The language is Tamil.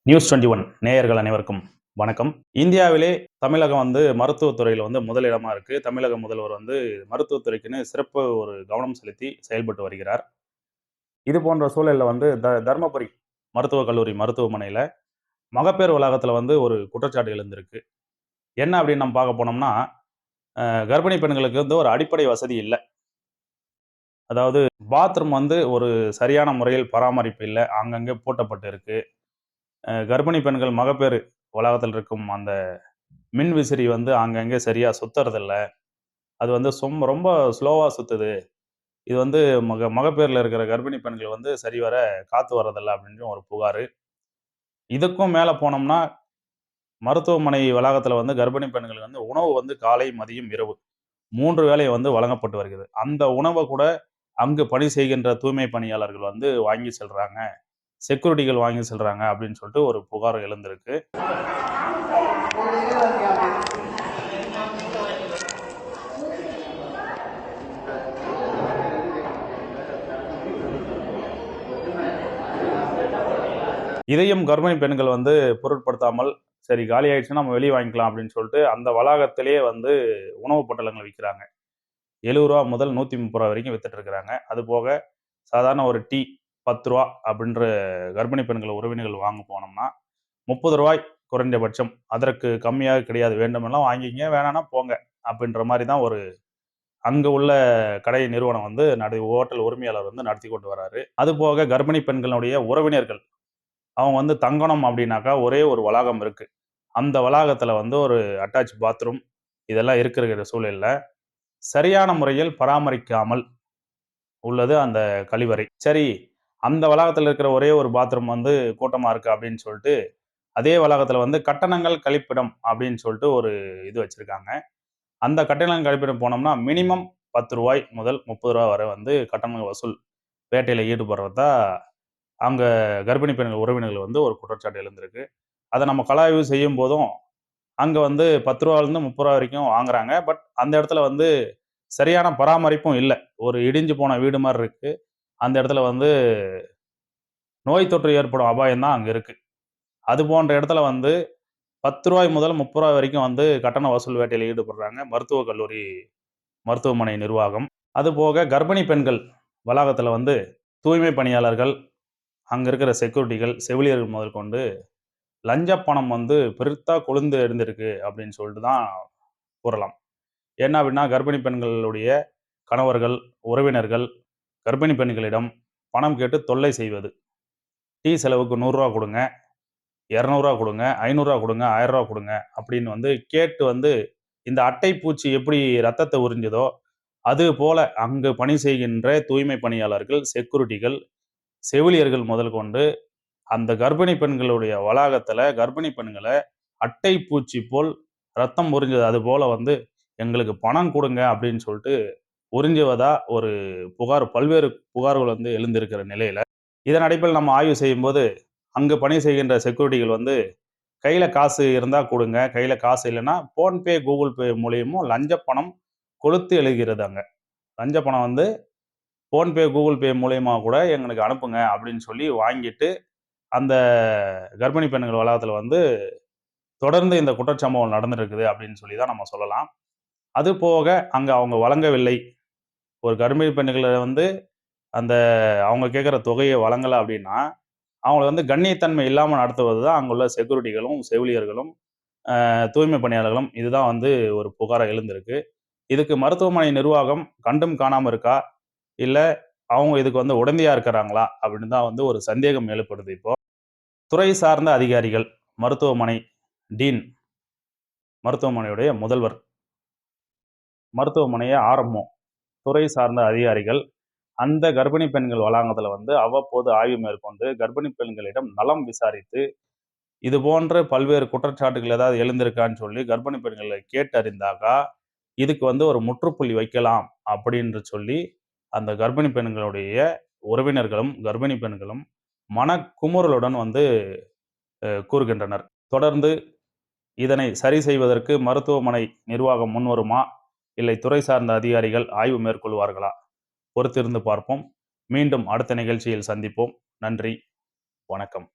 News 21 நேயர்கள் அனைவருக்கும் வணக்கம். இந்தியாவிலே தமிழகம் மருத்துவத்துறையில முதலிடமா இருக்கு. தமிழக முதல்வர் மருத்துவத்துறைக்குன்னு சிறப்பு ஒரு கவனம் செலுத்தி செயல்பட்டு வருகிறார். இது போன்ற சூழல்ல தர்மபுரி மருத்துவக் கல்லூரி மருத்துவமனையில மகப்பேறு வளாகத்துல ஒரு குற்றச்சாட்டு எழுந்திருக்கு. என்ன அப்படின்னு நம்ம பார்க்க போனோம்னா, கர்ப்பிணி பெண்களுக்கு ஒரு அடிப்படை வசதி இல்ல. அதாவது பாத்ரூம் ஒரு சரியான முறையில் பராமரிப்பு இல்ல. அங்கங்கே பூட்டப்பட்டு இருக்கு. கர்ப்பிணி பெண்கள் மகப்பேறு வளாகத்தில் இருக்கும் அந்த மின் விசிறி அங்கங்கே சரியா சுத்துறதில்ல. அது ரொம்ப ஸ்லோவா சுத்துது. இது மகப்பேறுல இருக்கிற கர்ப்பிணி பெண்கள் சரிவர காத்து வர்றதில்ல அப்படின்னு ஒரு புகாரு. இதுக்கும் மேல போனோம்னா, மருத்துவமனை வளாகத்துல கர்ப்பிணி பெண்களுக்கு உணவு காலை, மதியம், இரவு 3 வேளை வழங்கப்பட்டு வருகிறது. அந்த உணவ கூட அங்கு பணி செய்கின்ற தூய்மை பணியாளர்கள் வாங்கி செல்றாங்க. செக்யூரிட்டிகள் வாங்கி செல்றாங்க அப்படின்னு சொல்லிட்டு ஒரு புகார் எழுந்திருக்கு. இதையும் கர்ப்பிணி பெண்கள் பொருட்படுத்தாமல், சரி காலி ஆயிடுச்சுன்னா நம்ம வெளிய வாங்கிக்கலாம் அப்படின்னு சொல்லிட்டு, அந்த வளாகத்திலேயே உணவு பொட்டலங்கள் விக்கிறாங்க. ரூ. 70 முதல் ரூ. 130 வரைக்கும் வித்துட்டு இருக்கிறாங்க. அதுபோக சாதாரண ஒரு டீ ரூ. 10 அப்படின்ற கர்ப்பிணி பெண்கள் உறவினர்கள் வாங்க போனோம்னா, ரூ. 30 குறைந்தபட்சம். அதற்கு கம்மியாக கிடையாது. வேண்டுமெல்லாம் வாங்கிக்கங்க, வேணாம்னா போங்க. அப்படின்ற மாரி தான் அங்க உள்ள கடை நிறுவனம் ஹோட்டல் உரிமையாளர் நடத்தி கொண்டு வராரு. அதுபோக கர்ப்பிணி பெண்களுடைய உறவினர்கள் அவங்க தங்கணும் அப்படின்னாக்கா ஒரே ஒரு வளாகம் இருக்கு. அந்த வளாகத்துல ஒரு அட்டாச் பாத்ரூம் இதெல்லாம் இருக்கிற சூழல்ல சரியான முறையில் பராமரிக்காமல் உள்ளது அந்த கழிவறை. சரி, அந்த வளாகத்துல இருக்கிற ஒரே ஒரு பாத்ரூம் கூட்டமா இருக்கு அப்படின்னு சொல்லிட்டு, அதே வளாகத்துல கட்டணங்கள் கழிப்பிடம் அப்படின்னு சொல்லிட்டு ஒரு இது வச்சிருக்காங்க. அந்த கட்டணம் கழிப்பிடம் போனோம்னா மினிமம் ரூ. 10 முதல் ரூ. 30 வரை கட்டண வசூல் வேட்டையில ஈடுபடுறதா அங்க கர்ப்பிணி பெண்கள் உறவினர்கள் ஒரு குற்றச்சாட்டு எழுந்திருக்கு. அத நம்ம கலாய்வு செய்யும் போதும், அங்க ரூ. 10லேருந்து ரூ. 30 வரைக்கும் வாங்குறாங்க. பட் அந்த இடத்துல சரியான பராமரிப்பும் இல்ல. ஒரு இடிஞ்சு போன வீடு மாரி இருக்கு. அந்த இடத்துல நோய் தொற்று ஏற்படும் அபாயம் தான் அங்க இருக்கு. அது போன்ற இடத்துல ரூ. 10 முதல் ரூ. 30 வரைக்கும் கட்டண வசூல் வேட்டையில ஈடுபடுறாங்க மருத்துவக் கல்லூரி மருத்துவமனை நிர்வாகம். அதுபோக கர்ப்பிணி பெண்கள் வளாகத்துல தூய்மை பணியாளர்கள், அங்க இருக்கிற செக்யூரிட்டிகள், செவிலியர்கள் முதற்கொண்டு லஞ்ச பணம் பெருத்தா கொழுந்து எழுந்திருக்கு அப்படின்னு சொல்லிட்டு தான் கூறலாம். என்ன அப்படின்னா, கர்ப்பிணி பெண்களுடைய கணவர்கள், உறவினர்கள் கர்ப்பிணி பெண்களிடம் பணம் கேட்டு தொல்லை செய்வது. டீ செலவுக்கு ரூ. 100 குடுங்க, ரூ. 200 குடுங்க, ரூ. 500 குடுங்க, ரூ. 1000 குடுங்க அப்படின்னு கேட்டு இந்த அட்டை பூச்சி எப்படி ரத்தத்தை உறிஞ்சுதோ, அது போல அங்கு பணி செய்கின்ற தூய்மை பணியாளர்கள், செக்யூரிட்டிகள், செவிலியர்கள் முதல் கொண்டு அந்த கர்ப்பிணி பெண்களுடைய வளாகத்துல கர்ப்பிணி பெண்கள அட்டை பூச்சி போல் ரத்தம் உறிஞ்சது. அது போல எங்களுக்கு பணம் குடுங்க அப்படின்னு சொல்லிட்டு உறிஞ்சுவதா ஒரு பல்வேறு புகார்கள் எழுந்திருக்கிற நிலையில, இதன் அடிப்படையில் நம்ம ஆய்வு செய்யும்போது, அங்கு பணி செய்கின்ற செக்யூரிட்டிகள் கையில காசு இருந்தா குடுங்க, கையில காசு இல்லன்னா போன்பே, கூகுள் பே மூலியமும் லஞ்ச பணம் கொழுத்து எழுகிறது அங்க. லஞ்ச பணம் போன்பே, கூகுள் பே மூலியமா கூட எங்களுக்கு அனுப்புங்க அப்படின்னு சொல்லி வாங்கிட்டு, அந்த கர்ப்பிணி பெண்கள் வளாகத்துல தொடர்ந்து இந்த குற்றச்சம்பவம் நடந்திருக்குது அப்படின்னு சொல்லி தான் நம்ம சொல்லலாம். அது போக அங்க அவங்க வழங்கவில்லை. ஒரு கர்ப்பிணி பெண்கள அந்த அவங்க கேட்கிற தொகையை வழங்கல அப்படின்னா, அவங்கள கண்ணியத்தன்மை இல்லாம நடத்துவது தான் அங்குள்ள செக்யூரிட்டிகளும், செவிலியர்களும், தூய்மை பணியாளர்களும். இதுதான் ஒரு புகாரா எழுந்திருக்கு. இதுக்கு மருத்துவமனை நிர்வாகம் கண்டும் காணாம இருக்கா? இல்ல அவங்க இதுக்கு உடந்தையா இருக்கிறாங்களா? அப்படின்னு தான் ஒரு சந்தேகம் எழுப்படுது இப்போ. துறை சார்ந்த அதிகாரிகள், மருத்துவமனை டீன், மருத்துவமனையுடைய முதல்வர், மருத்துவமனைய ஆர்எம்ஓ, துறை சார்ந்த அதிகாரிகள் அந்த கர்ப்பிணி பெண்கள் வளாகத்துல அவ்வப்போது ஆய்வு மேற்கொண்டு கர்ப்பிணி பெண்களிடம் நலம் விசாரித்து, இது போன்ற பல்வேறு குற்றச்சாட்டுகள் ஏதாவது எழுந்திருக்கான்னு சொல்லி கர்ப்பிணி பெண்களை கேட்டறிந்தாக்கா, இதுக்கு ஒரு முற்றுப்புள்ளி வைக்கலாம் அப்படின்னு சொல்லி அந்த கர்ப்பிணி பெண்களுடைய உறவினர்களும், கர்ப்பிணி பெண்களும் மனக்குமுறலுடன் கூறுகின்றனர். தொடர்ந்து இதனை சரி செய்வதற்கு மருத்துவமனை நிர்வாகம் முன்வருமா? இல்லை துறை சார்ந்த அதிகாரிகள் ஆய்வு மேற்கொள்வார்களா? பொறுத்திருந்து பார்ப்போம். மீண்டும் அடுத்த நிகழ்ச்சியில் சந்திப்போம். நன்றி, வணக்கம்.